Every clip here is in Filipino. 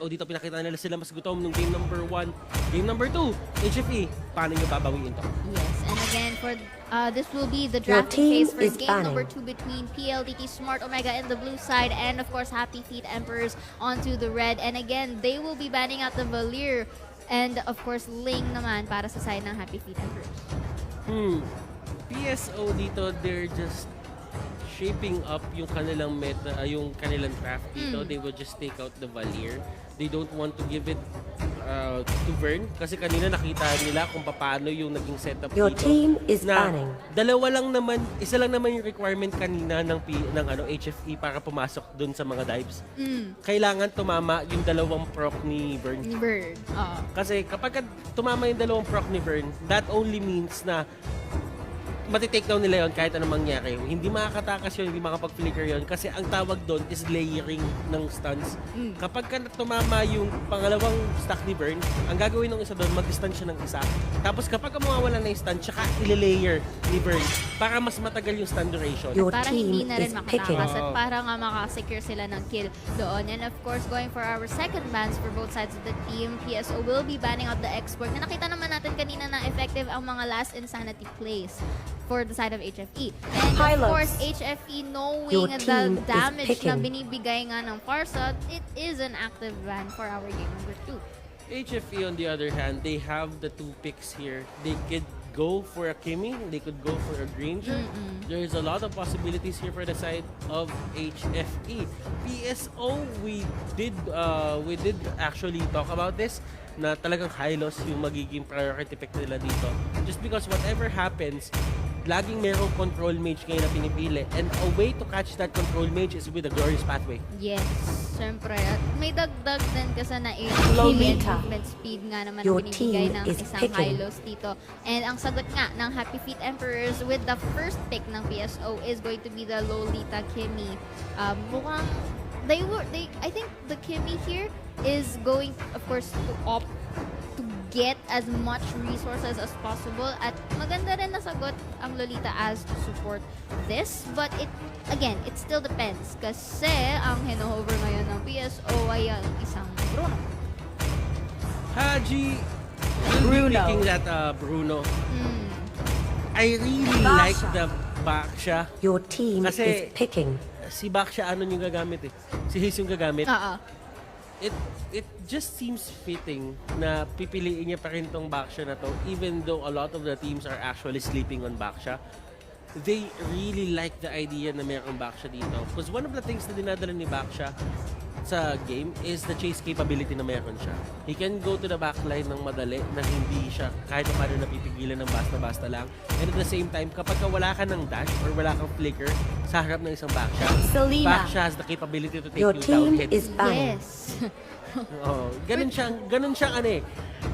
PSO dito, pinakita nila sila mas gutom nung game number 1. Game number 2, HFE. Paano nyo babawiin to? Yes, and again, for this will be the Your drafting team phase for is game banning. number 2 between Pldt Smart Omega in the blue side and of course Happy Feet Emperors onto the red. And again, they will be banning out the Valir and of course Ling naman para sa side ng Happy Feet Emperors. PSO dito, they're just shaping up yung kanilang meta, yung kanilang draft dito. They will just take out the Valir. They don't want to give it to Vern kasi kanina nakita nila kung paano yung naging setup Your dito. team is Na banning. isa lang naman yung requirement kanina ng HFE para pumasok dun sa mga dives. Kailangan tumama yung dalawang proc ni Vern. Ni Bird. Kasi kapag tumama yung dalawang proc ni Vern, that only means na matitake down nila yon kahit anong mangyari. Hindi makakatakas yun, hindi makapag-flicker yun kasi ang tawag doon is layering ng stuns. Kapag tumama yung pangalawang stack ni Vern, ang gagawin ng isa doon, mag-stun siya ng isa. Tapos kapag mawawala na yung stun, tsaka ile-layer ni Vern para mas matagal yung stun duration. Your Para team hindi na rin is picking. makatakas at para nga makasecure sila ng kill doon. And of course, going for our second bans for both sides of the team, PSO will be banning out the export. Na nakita naman natin kanina na effective ang mga last insanity plays for the side of HFE. And of Highlights. course, HFE knowing Your the team is damage na picking. binibigay nga ng Farsa, it is an active ban for our game number 2. HFE on the other hand, they have the two picks here. They could go for a Kimi, they could go for a Granger. There's a lot of possibilities here for the side of HFE. PSO, we did actually talk about this na talagang high loss yung magiging priority pick nila dito. Just because whatever happens, laging merong control mage ngayon na pinipili. And a way to catch that control mage is with a glorious pathway. Yes, syempre. At may dagdag din kasi na Lolita. and movement speed nga naman Your ang binibigay team ng is isang picking. Hylos dito. And ang sagot nga ng Happy Feet Emperors with the first pick ng PSO is going to be the Lolita Kimi. Mukhang I think the Kimi here is going, of course, to opt to get as much resources as possible. At maganda rin nasagot ang Lolita as to support this. But it still depends. Kasi ang hinohover ngayon ng PSO ay ang isang Bruno. Haji will be picking that Bruno. I really like the Baksha. Your team Kasi- is picking. Si Baksha ano yung gagamit eh. Si Haze yung gagamit. It just seems fitting na pipiliin niya pa rin tong Baksha na to even though a lot of the teams are actually sleeping on Baksha. They really like the idea na mayroong Baksha dito. Because one of the things na dinadala ni Baksha sa game is the chase capability na meron siya. He can go to the backline ng madali na hindi siya kahit paano napipigilan ng basta-basta lang. And at the same time, kapag wala ka ng dash or wala kang flicker sa harap ng isang Baksha, Selena. Baksha has the capability to take Your you team down hit. is banning. Yes. Oh, ganun siyang ano eh.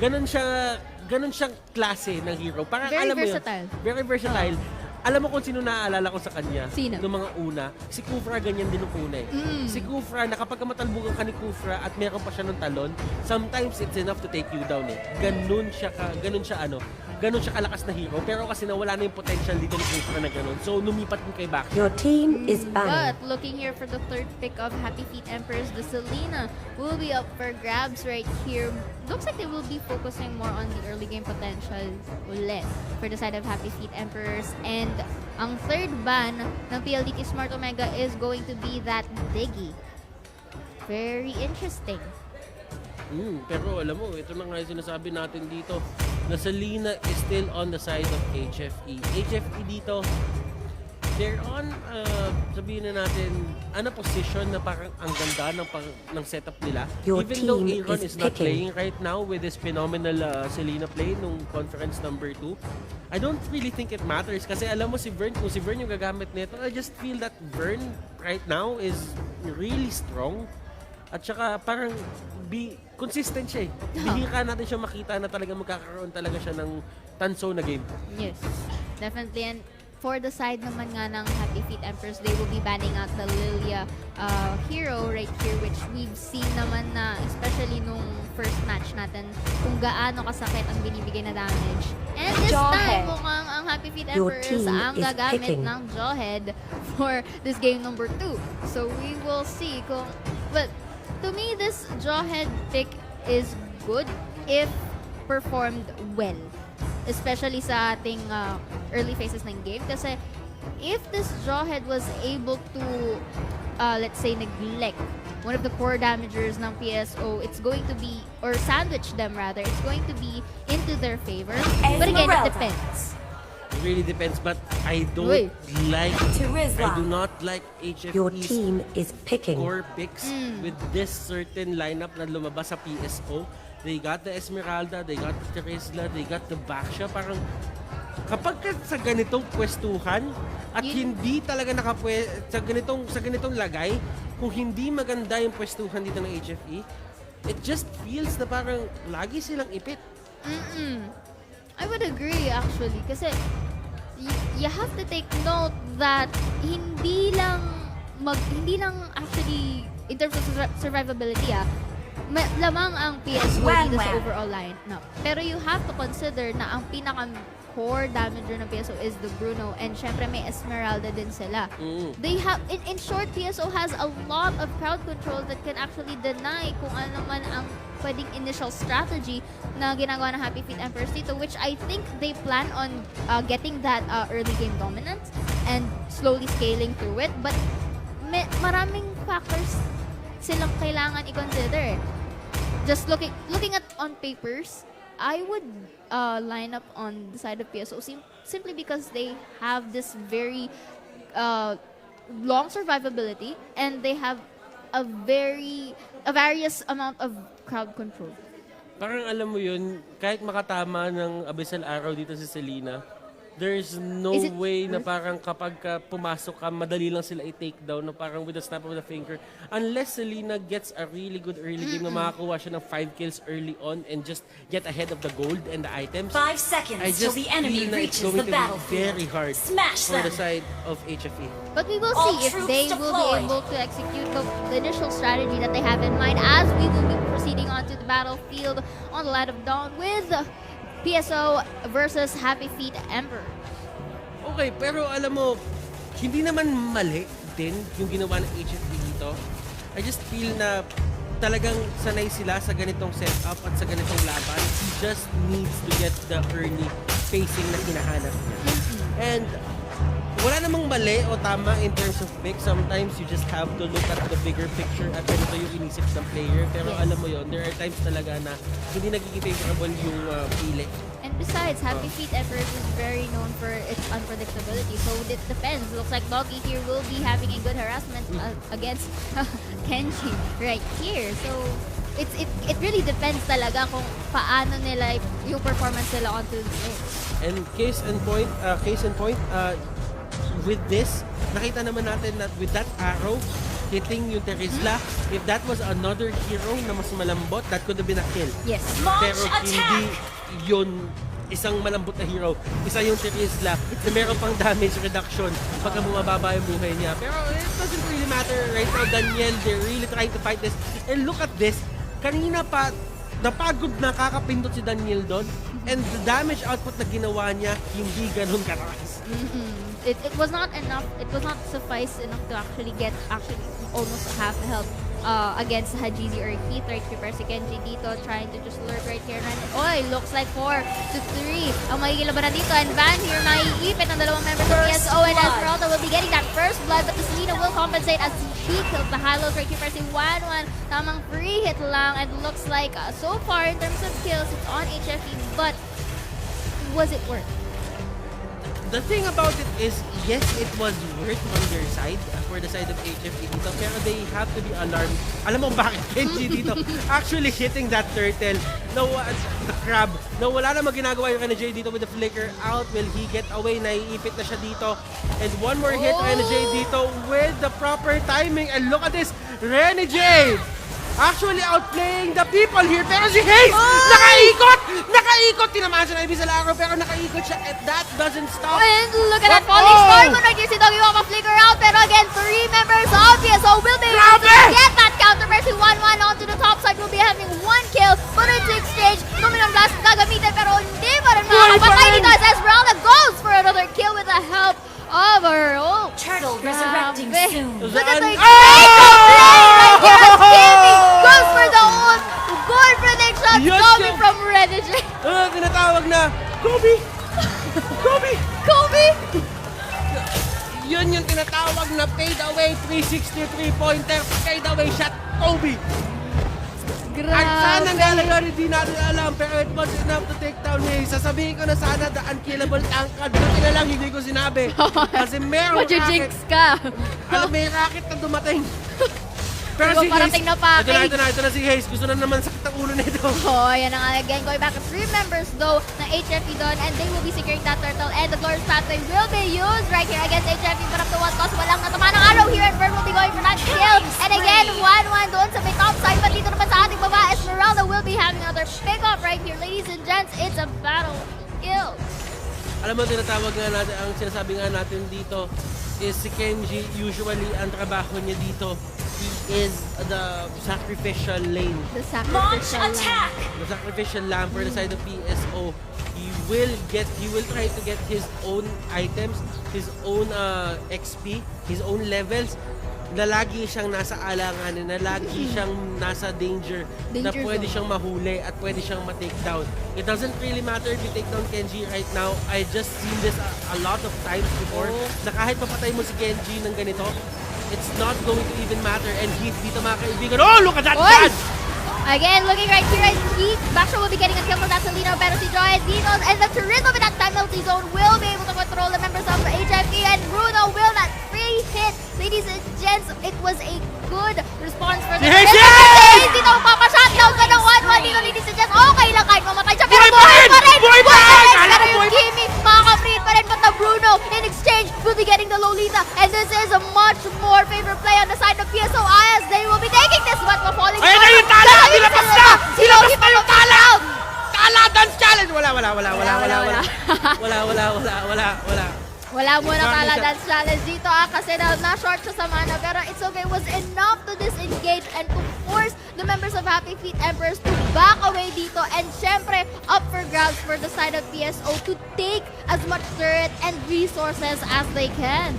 Ganun siyang klase ng hero. Parang Very alam mo versatile. Yun, very versatile. Alam mo kung sino naaalala ko sa kanya? Sino? Noong mga una, si Kufra ganyan din nung una eh. Si Kufra, na kapag matalbugan ka ni Kufra at meron pa siya ng talon, sometimes it's enough to take you down eh. Ganun siya kalakas na hero. Pero kasi nawala na yung potential dito ni Kufra na ganun. So, lumipat yung kay Baksha. Your team is But banning. looking here for the third pick of Happy Feet Emperors, the Selena will be up for grabs right here. Looks like they will be focusing more on the early game potential ulit for the side of Happy Feet Emperors. And ang third ban ng Pldt Smart Omega is going to be that Diggy. Very interesting. Pero alam mo, ito na nga yung sinasabi natin dito na Selena is still on the side of HFE. HFE dito, they're on, sabihin na natin, position na parang ang ganda ng setup nila. Your Even though team Aaron is is not picking. playing right now with this phenomenal Selena play nung conference number 2, I don't really think it matters kasi alam mo kung si Vern yung gagamit nito, I just feel that Vern right now is really strong. At saka parang consistent siya eh. Bihira natin siya makita na talaga magkakaroon talaga siya ng tanso na game. Yes, definitely. And for the side naman nga ng Happy Feet Emperors, they will be banning out the Lilia hero right here, which we've seen naman na, especially nung first match natin, kung gaano kasakit ang binibigay na damage. And this time, mukhang ang Happy Feet Your Emperors team ang is gagamit picking. ng Jawhead for this game number 2. So we will see kung... But to me, this Jawhead pick is good if performed well. Especially sa ating early phases ng game. Kasi if this Jawhead was able to, let's say, neglect one of the core damagers ng PSO, it's going to be, or sandwich them rather, it's going to be into their favor. But again, it depends. It really depends, but I don't like, I do not like Your HFE's team is picking. core picks with this certain lineup na lumabas sa PSO. They got the Esmeralda, they got the Terizla, they got the Baxia. Parang kapag sa ganitong pwestuhan at hindi talaga sa ganitong lagay, kung hindi maganda yung pwestuhan dito ng HFE, it just feels na parang lagi silang ipit. I would agree actually kasi you have to take note that hindi lang actually in terms of survivability lamang ang PSO dito sa overall lineup. Pero you have to consider na ang pinaka-core damager ng PSO is the Bruno, and syempre may Esmeralda din sila. They have, in short, PSO has a lot of crowd control that can actually deny kung ano man ang pwedeng initial strategy na ginagawa ng Happy Feet Emperors dito, which I think they plan on getting that early game dominance and slowly scaling through it. But maraming factors silang kailangan i-consider. Just looking at on papers, I would line up on the side of PSO simply because they have this very long survivability and they have a various amount of crowd control. Parang alam mo yun, kahit makatama ng Abyssal Arrow dito si Selena, there's no way na parang kapag pumasok ka, madali lang sila i-take down na parang with a snap of the finger. Unless Selena gets a really good early game na makakuha siya ng 5 kills early on and just get ahead of the gold and the items. 5 seconds I just till the enemy feel na it's reaches going the to be battlefield. very hard Smash for the them. side of HFE. But we will All see if troops they will deployed. be able to execute the initial strategy that they have in mind as we will be proceeding onto the battlefield on the Light of Dawn with PSO versus Happy Feet Emperor. Okay, pero alam mo, hindi naman mali din yung ginawa ng HFE dito. I just feel na talagang sanay sila sa ganitong setup at sa ganitong laban. He just needs to get the early pacing na hinahanap niya. And wala namang mali o tama in terms of pick. Sometimes you just have to look at the bigger picture at ganito yung inisip ng player. Pero alam mo yon, there are times talaga na hindi nagiging favorable yung pili. And besides, Happy Feet Emperors is very known for its unpredictability. So it depends. Looks like Doggy here will be having a good harassment against Kenji right here. So it really depends talaga kung paano nila yung performance nila onto the game. And case in point, with this, nakita naman natin that with that arrow hitting yung Terizla, if that was another hero na mas malambot, that could have been a kill. Yes. Launch Pero attack! hindi yun isang malambot na hero. Isa yung Terizla na meron pang damage reduction pagka bumababa yung buhay niya. Pero it doesn't really matter right now. Daniel, they're really trying to fight this. And look at this. Kanina pa, napagod na kakapindot si Daniel doon. And the damage output na ginawa niya, hindi ganun karakas. It was not enough. It was not suffice enough to actually get almost half health against Hajizi or Keith right here. Pero si Kenji dito trying to just lurk right here. And oy, looks like 4 to 3 ang magiging labanan dito. And Van here maiipit ng dalawang members of PSO. And Esmeralda will be getting that first blood. But the Selena will compensate as she kills the Halos right here. Pero si 1-1 tamang free hit lang. And looks like so far in terms of kills, it's on HFE. But was it worth? The thing about it is, yes, it was worth on their side, for the side of HFE dito, pero they have to be alarmed. Alam mo bakit Kenji dito actually hitting that turtle, the crab, na wala namang ginagawa yung NJ dito with the flicker out. Will he get away? Naiipit na siya dito. And one more hit ng NJ dito with the proper timing. And look at this, Renegade! Actually outplaying the people here, pero si Hayes, nakaikot, tinamaan siya na Abyssal Arrow, pero nakaikot siya, and that doesn't stop. And look at that falling storm right here, si Doggy Waka flicker out, pero again, 3 members of PSO will be able to get that counter, pero si 1-1 onto the top side will be having 1 kill, but into exchange, Luminum Blast gagamitin, pero hindi pa rin makakapatay dito as Esmeralda goes for another kill with the help of her ult. Turtle resurrecting soon. Look at the great play right here as Kimmy That's Yun Kobe yung- from Reddit. Tinatawag na, Kobe! Kobe! Kobe! Yun yung tinatawag na fade away 360 3-pointer, fade away shot, Kobe! At sana nga lang hindi natin alam, pero it was enough to take down Hayes. Sasabihin ko na sana the unkillable tankard. Buti na lang hindi ko sinabi. Kasi merong racket. Magja-jinx ka. Alam, may racket na dumating. Pero Diba, parating na package. ito na si Hayes. Gusto na naman sakit ang ulo nito. Oh, ayan na nga again. Going back to 3 members though ng HFE doon, and they will be securing that turtle, and the glorious pathway will be used right here against HFE, but up to what cost, walang natama ng araw here, and Bird will be going for that kill. And again, 1-1 doon sa may top side, but dito naman sa ating baba, Esmeralda will be having another pick up right here. Ladies and gents, it's a battle kill. Alam mo, tinatawag nga natin, ang sinasabi nga natin dito is si Kenji, usually ang trabaho niya dito, he is the sacrificial lane. The sacrificial lamb. The sacrificial lamb for the side of PSO. He will try to get his own items, his own XP, his own levels, na lagi siyang nasa alanganin, na lagi siyang nasa danger na Danger pwede zone. siyang mahuli at pwede siyang ma-take down. It doesn't really matter if you take down Kenji right now. I just seen this a lot of times before, na kahit papatay mo si Kenji ng ganito, it's not going to even matter. And Heath dito mga kaibigan, oh, look at that Oy! dodge! Again, looking right here at Heath. Backshot will be getting a kill from Natiolnal, pero si Joy Dino and the Turismo in that penalty zone will be able to control the members of the HFE, and Bruno will that free hit. Ladies and gents, it was a good response for the Yes, Turismo. yes! Dito papashutdown ka ng 1-1 dito, ladies and gents. Okay lang kahit mamatay siya, pero Buhay pa buhay rin! pa rin! Buhay pa rin! Buhay pa rin! Kala Pero ko yung buhay pa- Kimi, makaka-free pa rin, but the Bruno in exchange will be getting the Lolita, and this is a much more favorite play on the side of PSO as they will be taking this one for falling. Ayan na yung tala! Nilabas na! Nilabas na yung tala! Tala dance challenge! Wala. Wala muna Bakit tala siya? dance challenge dito kasi na-short siya sa mana, pero it's okay. It was enough to disengage and to force the members of Happy Feet Emperors to back away dito, and syempre up for grabs for the side of PSO to take as much turret and resources as they can.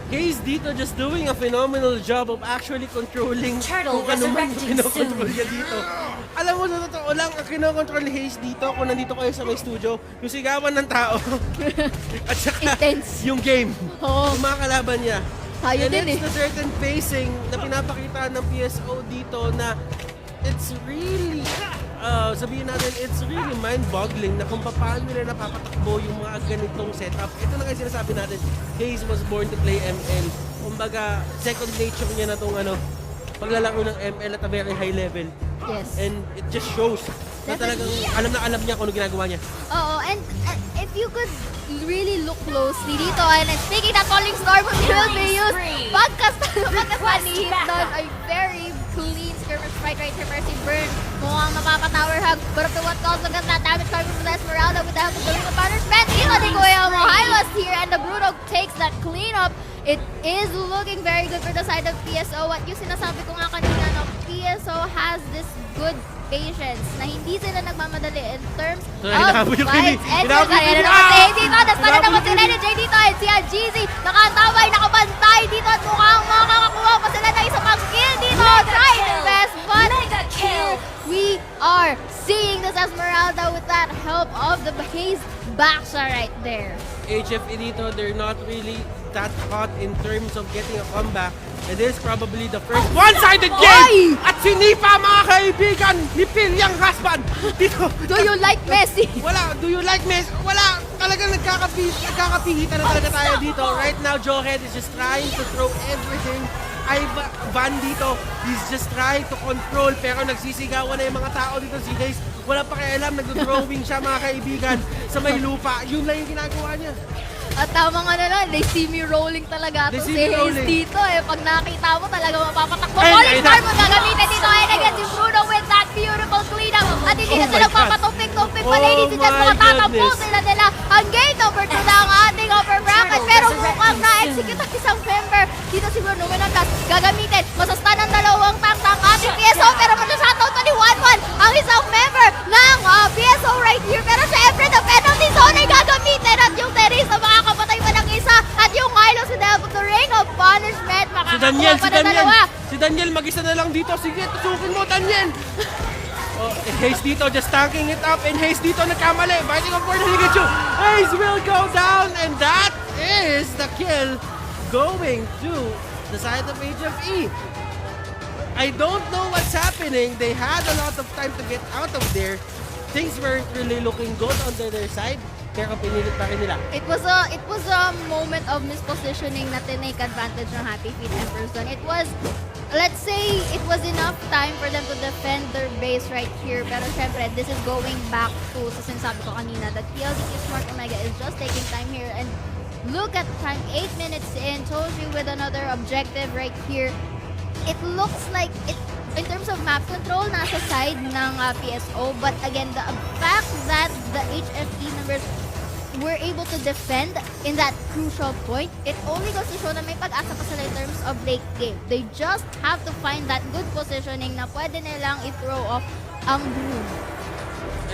Hayes dito just doing a phenomenal job of actually controlling Turtle kung ano man yung resurrecting kinokontrol soon. niya dito. Alam mo, sa totoo lang, ang kinokontrol ni Hayes dito, kung nandito kayo sa may studio, yung sigawan ng tao. At saka, Intense. yung game. Oo. Yung mga kalaban niya. Tayo And din it's the certain pacing na pinapakita ng PSO dito na it's really, sabihin natin, it's really mind-boggling na kung paano nila napapatakbo yung mga ganitong setup. Ito na nga sinasabi natin, Hayes was born to play ML. Kumbaga, second nature niya na tong paglalaro ng ML at a very high level. Yes. And it just shows na talagang alam niya kung ano ginagawa niya. Oo, and if you could really look closely dito, and speaking that falling storm will be used, pagkas ni Heath doon ay very clean skirmish fight right here, Mercy Burn. Mukhang mapapatower hug, but up to what cost, look at that damage coming from the Esmeralda with the help of the ring of punishment. Dito ni Kuya Mohilos here, and the Bruno takes that cleanup. It is looking very good for the side of PSO. At yung sinasabi ko nga kanina, no, PSO has this good patience na hindi sila nagmamadali in terms So, hinahabol yung fights. Kimi. And Hinahabol yung ayan Kimi. na naman si Ah! AJ dito. Nastana naman si Hinahabol yung NJ dito. And si GZ nakatabay, nakabantay dito. At mukhang makakakuha pa sila ng isang pang kill dito. Try their best, but here we are seeing this Esmeralda with that help of the Hayes Baksha right there. HFE dito, they're not really that hot in terms of getting a comeback. And this is probably the first one-sided game! Oy! At sinipa mga kaibigan ni Pilyang husband! Dito! Do you like Messi? Wala! Do you like Messi? Wala! Talagang nagkakapihitan na talaga tayo dito. Right now, Joehead is just trying to throw everything. Van dito, he's just trying to control, pero nagsisigawan na yung mga tao dito. Si Hayes, wala pa kaialam, nag-drawing siya mga kaibigan sa may lupa. Yun lang yung ginagawa niya. At tama nga na lang, they see me rolling talaga They to see si me Hayes rolling. dito eh. Pag nakita mo talaga mapapatakbo. Ay, Falling ay, Star na- mo gagamitin dito. And again, si Bruno with that beautiful cleanup. At hindi na Oh sila my God. papatumpik-tumpik pa, Oh ladies and gents. my Mga tatampo goodness. sila nila. Ang gate number 2 na ang ating upper bracket. Pero mukhang na-execute ang isang member. Dito si Bruno Menandas gagamitin. Masastan ang dalawang tank ng ating PSO. Pero masashoutout pa ni 1-1 ang isang member ng PSO right here. Pero syempre, the penalty zone ay gagamitin. At yung Teres na makakapatay pa ng isa. At yung Milos with the help of the ring of punishment. Si Daniel, Makakakuha pa ng dalawa. Si Daniel, mag-isa na lang dito. Sige, tusukin mo, Daniel! Oh, And Hayes dito just tanking it up. And Hayes dito nagkamali. Biting up for the Pikachu. Hayes will go down. And that is the kill going to the side of HFE. I don't know what's happening. They had a lot of time to get out of there. Things weren't really looking good on their side. Pero pinilit pa rin nila. It was a moment of mispositioning na tinake advantage ng Happy Feet Emperors doon. It was, let's say, it was enough time for them to defend their base right here. Pero syempre, this is going back to sa sinasabi ko kanina that PLDT Smart Omega is just taking time here. And look at time, 8 minutes in. Toji with another objective right here. It looks like it, in terms of map control, nasa side ng PSO. But again, the fact that the HFE members were able to defend in that crucial point, it only goes to show na may pag-asa pa sila in terms of late game. They just have to find that good positioning na pwede nilang i-throw off ang broom.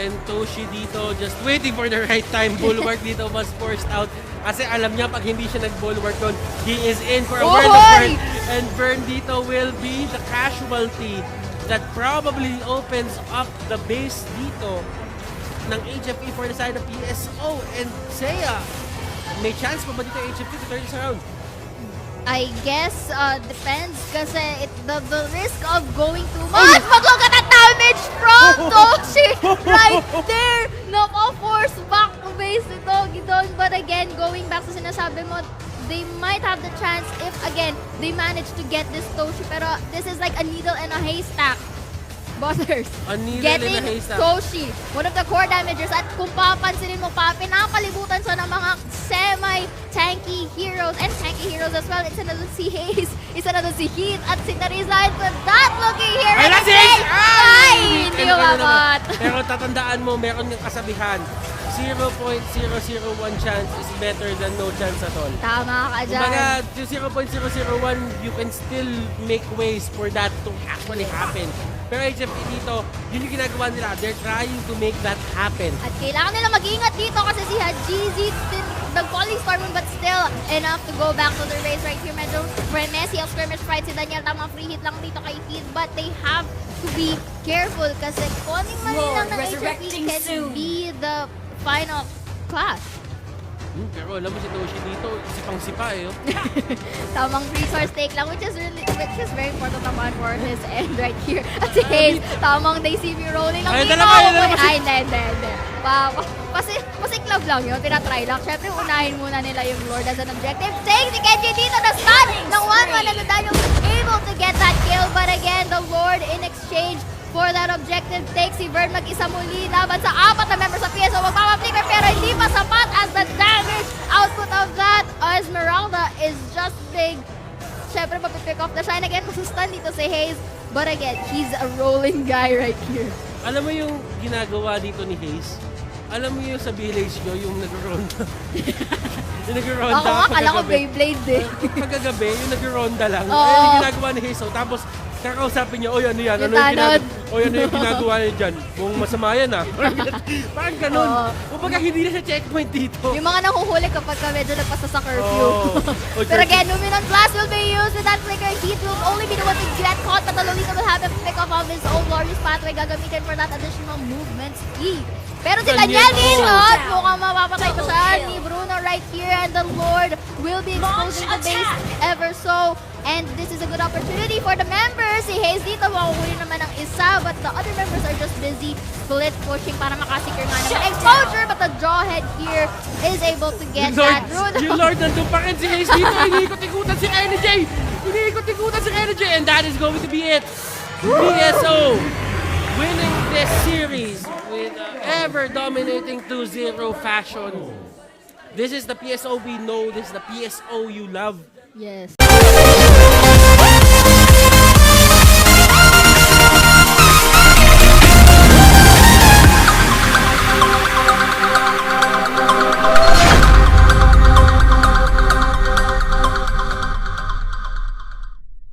And Toshi dito just waiting for the right time. Bulwark dito was forced out. Kasi alam niya pag hindi siya nag-bulwark doon, he is in for a world of hurt. And Vern dito will be the casualty that probably opens up the base dito ng HFE for the side of PSO. And Seiya, may chance pa ba dito HFE to turn this around? I guess depends kasi the risk of going too much. But look at the damage from Toshi right there. Naka-force back to base ito, Gidon. But again, going back sa sinasabi mo, they might have the chance if again they manage to get this Toshi. Pero this is like a needle and a haystack. Bothers. Getting Toshi, one of the core damagers, at kung papansinin mo pa, pinapalibutan siya ng mga semi-tanky heroes and tanky heroes as well. It's another si Hayes, it's another si Heat, at si Tarizan with that looking here. Ay, and si Hayes! Ay! Hindi umabot. Pero tatandaan mo, meron ng kasabihan, 0.001 chance is better than no chance at all. Tama ka dyan. Kumbaga, 0.001, you can still make ways for that to actually happen. Pero HFE dito, yun yung ginagawa nila. They're trying to make that happen. At kailangan nila mag-ingat dito kasi si Hajizi nag-falling storm but still enough to go back to the race right here. Medyo messy ang skirmish fight si Daniel. Tamang free hit lang dito kay Heat, but they have to be careful kasi konting mali lang ng HFE can be the final clash. Pero alam mo si Toshi dito, sipang-sipa eh. Oh. Tamang resource take lang, which is very important naman for his end right here. At si Hayes, tamang they see me rolling lang dito. Ay, hindi. Pasiklab lang yun, tinatry lang. Siyempre, unahin muna nila yung Lord as an objective. Take si Kenji dito, the stun ng 1-1 and Daniel was able to get that kill. But again, the Lord in exchange for that objective takes si Vern mag-isa muli laban sa 4 na members sa PSO. Magpapaplikar pero hindi pa sapat as the damage output of that Esmeralda is just big. Siyempre, mapipick off the shine again. Masustan dito si Hayes. But again, he's a rolling guy right here. Alam mo yung ginagawa dito ni Hayes? Alam mo yung sa village nyo, yung nag-ronda. Yung nag-ronda. Ako nga, kala ko Beyblade eh. Pagkagabi, yung nag-ronda lang. Oo. Ayun yung ginagawa ni Hayes. So, tapos, kakausapin niya, oy, ano yan? Ano yung ginagawa niya dyan? Kung masama yan ah. Parang ganun. Kumbaga, hindi na siya checkpoint dito. Yung mga nahuhuli kapag ka medyo nagpasa sa curfew. Pero curfew. again, Luminant Blast will be used with that flicker. Heat will only be the one to get caught, but the Lolita will have to pick off of his own glorious pathway. Gagamitin for that additional movement speed. Pero si Daniel Gilot, mukhang mapapatay ko siya ni Bruno right here, and the Lord will be exposing the base ever so. And this is a good opportunity for the members. Si Hayes dito, makuhuli naman ang isa, but the other members are just busy split pushing para makasecure nga naman exposure, but the Jawhead here is able to get that Bruno. Yung Lord, nandun pa rin si Hayes dito. Iniikot-ikutan si NJ. Iniikot-ikutan si NJ, and that is going to be it. PSO winning this series with ever-dominating 2-0 fashion. This is the PSO we know. This is the PSO you love. Yes.